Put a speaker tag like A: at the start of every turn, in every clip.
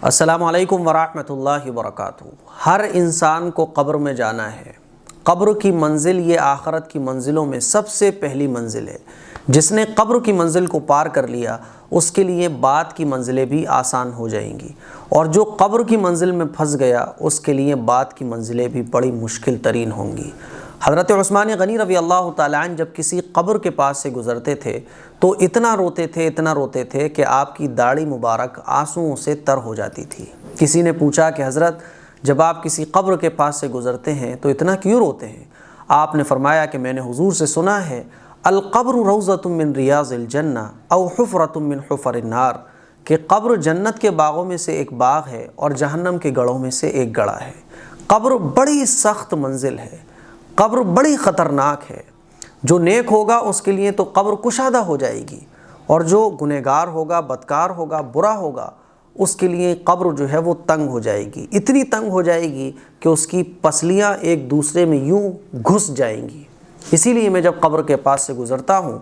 A: السلام علیکم ورحمۃ اللہ وبرکاتہ۔ ہر انسان کو قبر میں جانا ہے۔ قبر کی منزل یہ آخرت کی منزلوں میں سب سے پہلی منزل ہے۔ جس نے قبر کی منزل کو پار کر لیا اس کے لیے بعد کی منزلیں بھی آسان ہو جائیں گی، اور جو قبر کی منزل میں پھنس گیا اس کے لیے بعد کی منزلیں بھی بڑی مشکل ترین ہوں گی۔ حضرت عثمان غنی رضی اللہ تعالیٰ عنہ جب کسی قبر کے پاس سے گزرتے تھے تو اتنا روتے تھے کہ آپ کی داڑھی مبارک آنسوؤں سے تر ہو جاتی تھی۔ کسی نے پوچھا کہ حضرت جب آپ کسی قبر کے پاس سے گزرتے ہیں تو اتنا کیوں روتے ہیں؟ آپ نے فرمایا کہ میں نے حضور سے سنا ہے القبر روضۃ من ریاض الجنہ او حفرۃ من حفر النار، کہ قبر جنت کے باغوں میں سے ایک باغ ہے اور جہنم کے گڑھوں میں سے ایک گڑھا ہے۔ قبر بڑی سخت منزل ہے، قبر بڑی خطرناک ہے۔ جو نیک ہوگا اس کے لیے تو قبر کشادہ ہو جائے گی، اور جو گنہگار ہوگا، بدکار ہوگا، برا ہوگا، اس کے لیے قبر جو ہے وہ تنگ ہو جائے گی، اتنی تنگ ہو جائے گی کہ اس کی پسلیاں ایک دوسرے میں یوں گھس جائیں گی۔ اسی لیے میں جب قبر کے پاس سے گزرتا ہوں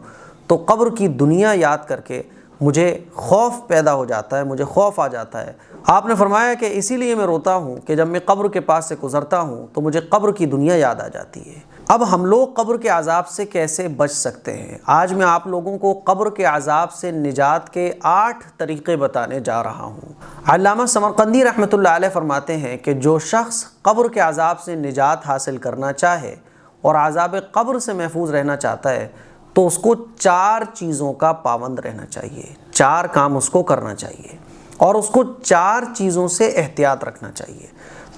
A: تو قبر کی دنیا یاد کر کے مجھے خوف پیدا ہو جاتا ہے، مجھے خوف آ جاتا ہے۔ آپ نے فرمایا کہ اسی لیے میں روتا ہوں کہ جب میں قبر کے پاس سے گزرتا ہوں تو مجھے قبر کی دنیا یاد آ جاتی ہے۔ اب ہم لوگ قبر کے عذاب سے کیسے بچ سکتے ہیں؟ آج میں آپ لوگوں کو قبر کے عذاب سے نجات کے 8 طریقے بتانے جا رہا ہوں۔ علامہ سمرقندی رحمۃ اللہ علیہ فرماتے ہیں کہ جو شخص قبر کے عذاب سے نجات حاصل کرنا چاہے اور عذاب قبر سے محفوظ رہنا چاہتا ہے تو اس کو 4 چیزوں کا پابند رہنا چاہیے، 4 کام اس کو کرنا چاہیے، اور اس کو 4 چیزوں سے احتیاط رکھنا چاہیے۔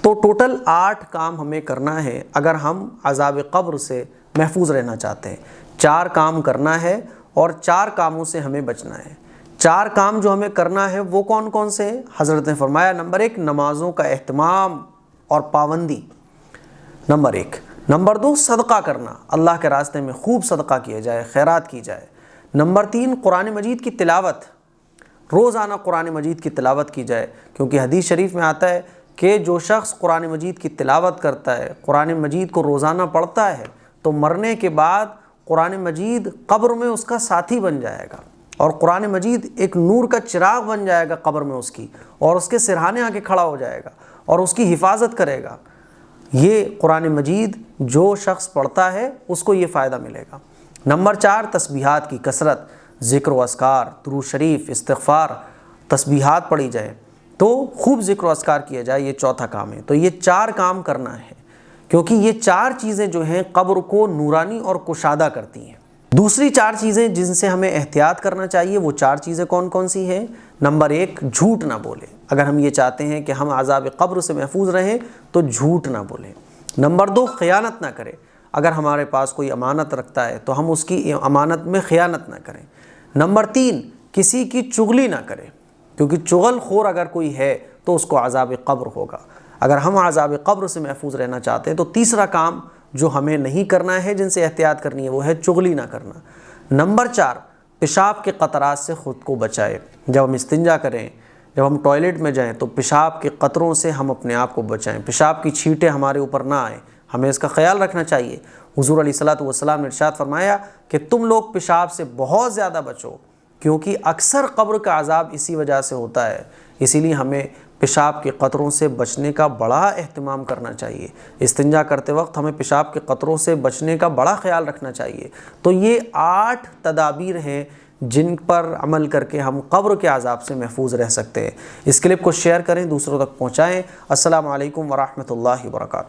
A: تو ٹوٹل 8 کام ہمیں کرنا ہے اگر ہم عذاب قبر سے محفوظ رہنا چاہتے ہیں۔ 4 کام کرنا ہے اور 4 کاموں سے ہمیں بچنا ہے۔ 4 کام جو ہمیں کرنا ہے وہ کون کون سے ہیں؟ حضرت نے فرمایا نمبر 1 نمازوں کا اہتمام اور پابندی، نمبر 1۔ نمبر 2 صدقہ کرنا، اللہ کے راستے میں خوب صدقہ کیا جائے، خیرات کی جائے۔ نمبر 3 قرآن مجید کی تلاوت، روزانہ قرآن مجید کی تلاوت کی جائے، کیونکہ حدیث شریف میں آتا ہے کہ جو شخص قرآن مجید کی تلاوت کرتا ہے، قرآن مجید کو روزانہ پڑھتا ہے، تو مرنے کے بعد قرآن مجید قبر میں اس کا ساتھی بن جائے گا، اور قرآن مجید ایک نور کا چراغ بن جائے گا قبر میں اس کی، اور اس کے سرہانے آ کے کھڑا ہو جائے گا اور اس کی حفاظت کرے گا۔ یہ قرآن مجید جو شخص پڑھتا ہے اس کو یہ فائدہ ملے گا۔ نمبر 4 تسبیحات کی کثرت، ذکر و اذکار، درود شریف، استغفار، تسبیحات پڑھی جائے تو خوب ذکر و اذکار کیا جائے، یہ چوتھا کام ہے۔ تو یہ 4 کام کرنا ہے، کیونکہ یہ 4 چیزیں جو ہیں قبر کو نورانی اور کشادہ کرتی ہیں۔ دوسری 4 چیزیں جن سے ہمیں احتیاط کرنا چاہیے وہ 4 چیزیں کون کون سی ہیں؟ نمبر 1 جھوٹ نہ بولے، اگر ہم یہ چاہتے ہیں کہ ہم عذاب قبر سے محفوظ رہیں تو جھوٹ نہ بولیں۔ نمبر 2 خیانت نہ کرے، اگر ہمارے پاس کوئی امانت رکھتا ہے تو ہم اس کی امانت میں خیانت نہ کریں۔ نمبر 3 کسی کی چغلی نہ کرے، کیونکہ چغل خور اگر کوئی ہے تو اس کو عذاب قبر ہوگا۔ اگر ہم عذاب قبر سے محفوظ رہنا چاہتے ہیں تو تیسرا کام جو ہمیں نہیں کرنا ہے، جن سے احتیاط کرنی ہے، وہ ہے چغلی نہ کرنا۔ نمبر 4 پیشاب کے قطرات سے خود کو بچائے۔ جب ہم استنجا کریں، جب ہم ٹوائلٹ میں جائیں تو پیشاب کے قطروں سے ہم اپنے آپ کو بچائیں، پیشاب کی چھینٹیں ہمارے اوپر نہ آئیں، ہمیں اس کا خیال رکھنا چاہیے۔ حضور علیہ الصلوۃ والسلام نے ارشاد فرمایا کہ تم لوگ پیشاب سے بہت زیادہ بچو، کیونکہ اکثر قبر کا عذاب اسی وجہ سے ہوتا ہے۔ اسی لیے ہمیں پیشاب کے قطروں سے بچنے کا بڑا اہتمام کرنا چاہیے۔ استنجا کرتے وقت ہمیں پیشاب کے قطروں سے بچنے کا بڑا خیال رکھنا چاہیے۔ تو یہ 8 تدابیر ہیں جن پر عمل کر کے ہم قبر کے عذاب سے محفوظ رہ سکتے ہیں۔ اس کلپ کو شیئر کریں، دوسروں تک پہنچائیں۔ السلام علیکم ورحمۃ اللہ وبرکاتہ۔